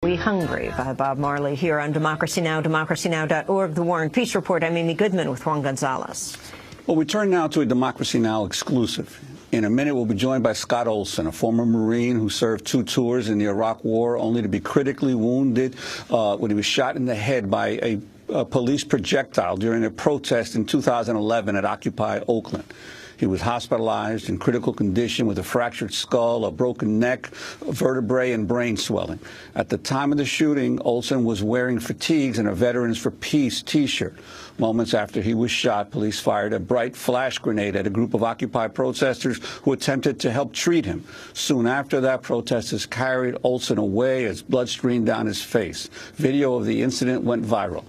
We Hungry by Bob Marley here on Democracy Now!, democracynow.org, The War and Peace Report. I'm Amy Goodman with Juan Gonzalez. Well, we turn now to a Democracy Now! Exclusive. In a minute, we'll be joined by Scott Olsen, a former Marine who served 2 tours in the Iraq War, only to be critically wounded when he was shot in the head by a police projectile during a protest in 2011 at Occupy Oakland. He was hospitalized in critical condition with a fractured skull, a broken neck, vertebrae, and brain swelling. At the time of the shooting, Olsen was wearing fatigues and a Veterans for Peace T-shirt. Moments after he was shot, police fired a bright flash grenade at a group of Occupy protesters who attempted to help treat him. Soon after that, protesters carried Olsen away as blood streamed down his face. Video of the incident went viral.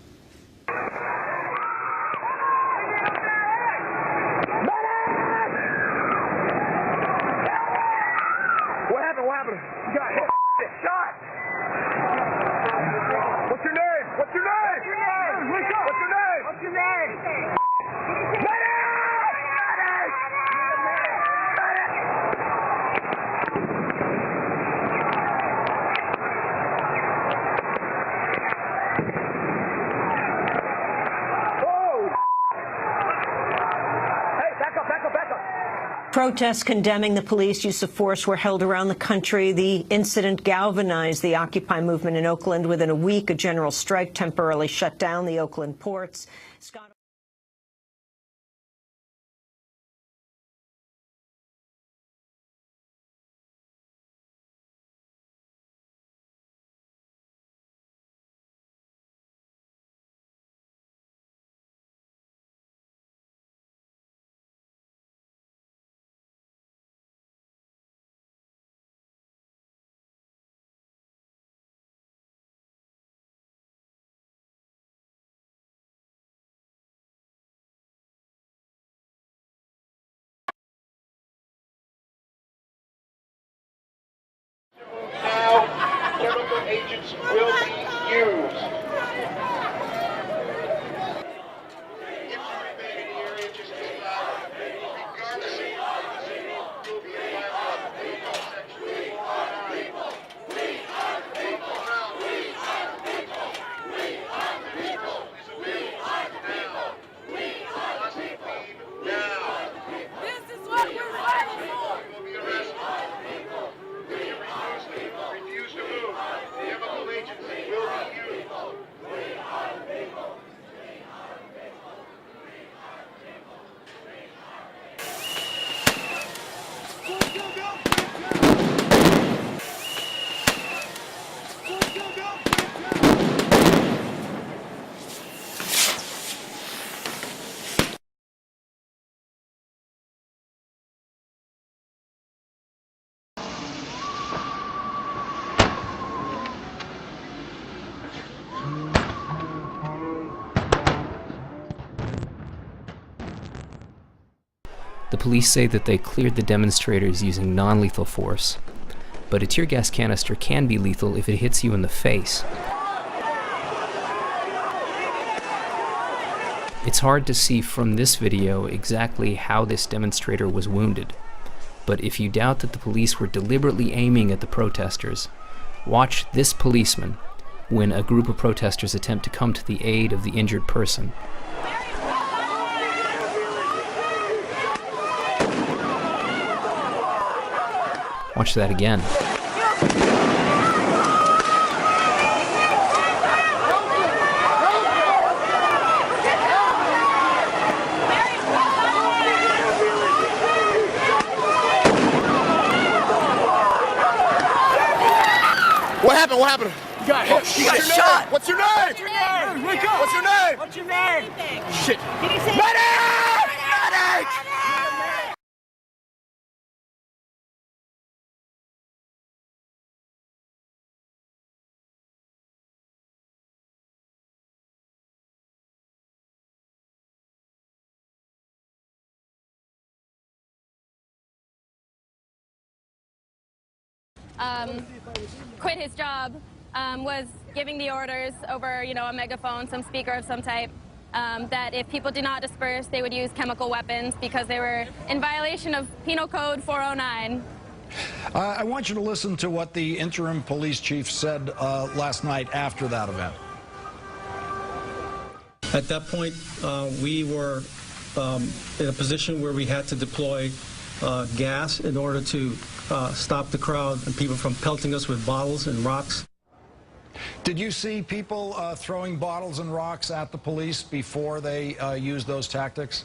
What happened? You got hit. Shot. What's your name? What's your name? What's your name? What's your name? What's your name? Protests condemning the police use of force were held around the country. The incident galvanized the Occupy movement in Oakland. Within a week, a general strike temporarily shut down the Oakland ports. Now, chemical agents will be used. If you remain in the area just as loud, regardless of what you'll be a This is what we're fighting for. You will be arrested. If you refuse to move, chemical agents will be used. The police say that they cleared the demonstrators using non-lethal force, but a tear gas canister can be lethal if it hits you in the face. It's hard to see from this video exactly how this demonstrator was wounded, but if you doubt that the police were deliberately aiming at the protesters, watch this policeman when a group of protesters attempt to come to the aid of the injured person. Watch that again. What happened? What happened? You got hit. You got shot. What's your name? What's your name? Wake up. What's your name? What's your name? Shit. Did he say Medic! Medic! Quit his job, was giving the orders over, a megaphone, some speaker of some type, that if people did not disperse, they would use chemical weapons because they were in violation of Penal Code 409. I want you to listen to what the interim police chief said last night after that event. At that point, we were in a position where we had to deploy gas in order to stop the crowd and people from pelting us with bottles and rocks. Did you see people throwing bottles and rocks at the police before they used those tactics?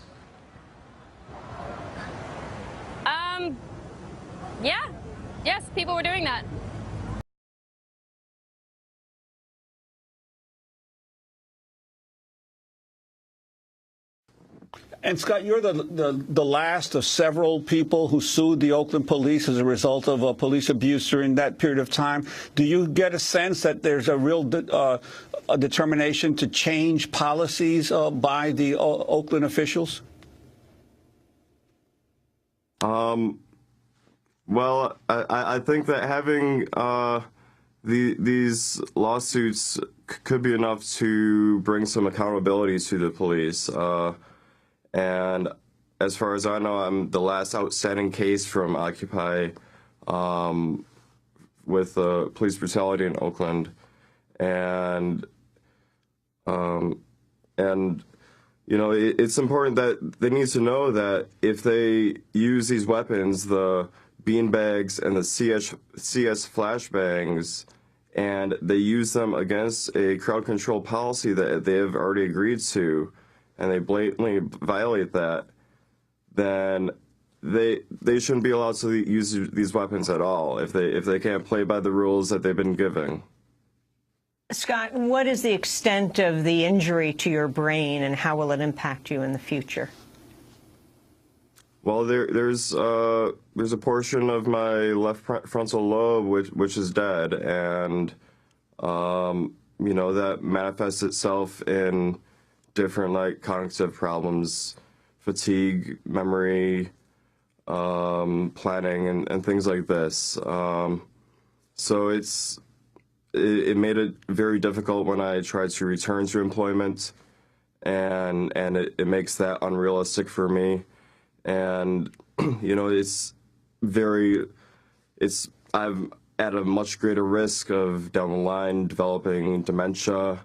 Yeah. Yes, people were doing that. And Scott, you're the last of several people who sued the Oakland police as a result of police abuse during that period of time. Do you get a sense that there's a real a determination to change policies by the Oakland officials? Well, I think that having these lawsuits could be enough to bring some accountability to the police. And as far as I know, I'm the last outstanding case from Occupy with police brutality in Oakland. And you know, it's important that they need to know that if they use these weapons, the beanbags and the CS flashbangs, and they use them against a crowd control policy that they have already agreed to, and they blatantly violate that, then they shouldn't be allowed to use these weapons at all if they can't play by the rules that they've been given. Scott, what is the extent of the injury to your brain, and how will it impact you in the future? Well, there's a portion of my left frontal lobe which is dead, and you know, that manifests itself in different like cognitive problems, fatigue, memory, planning, and things like this. So it made it very difficult when I tried to return to employment, and it makes that unrealistic for me. And you know, I'm at a much greater risk of down the line developing dementia,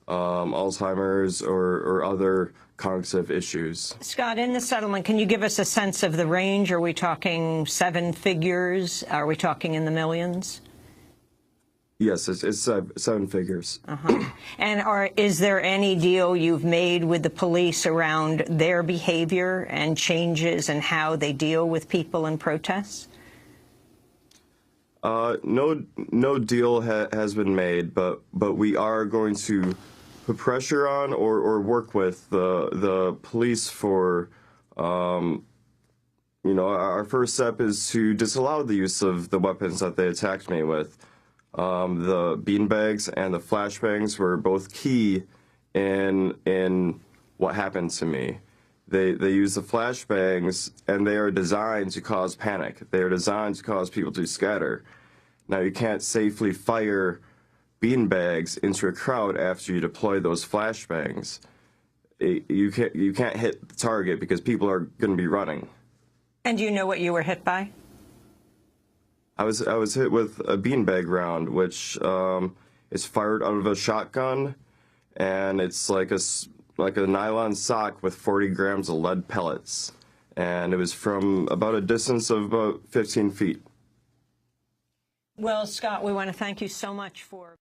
Alzheimer's, or other cognitive issues. Scott, in the settlement, can you give us a sense of the range? Are we talking 7 figures? Are we talking in the millions? Yes, it's 7 figures. And is there any deal you've made with the police around their behavior and changes in how they deal with people in protests? No deal has been made, but we are going to put pressure on or work with the police for, you know, our first step is to disallow the use of the weapons that they attacked me with. The beanbags and the flashbangs were both key in what happened to me. They use the flashbangs, and they are designed to cause panic. They are designed to cause people to scatter. Now, you can't safely fire beanbags into a crowd after you deploy those flashbangs. You can't hit the target because people are going to be running. And do you know what you were hit by? I was hit with a beanbag round, which is fired out of a shotgun, and it's like a nylon sock with 40 grams of lead pellets, and it was from about a distance of about 15 feet. Well, Scott, we want to thank you so much for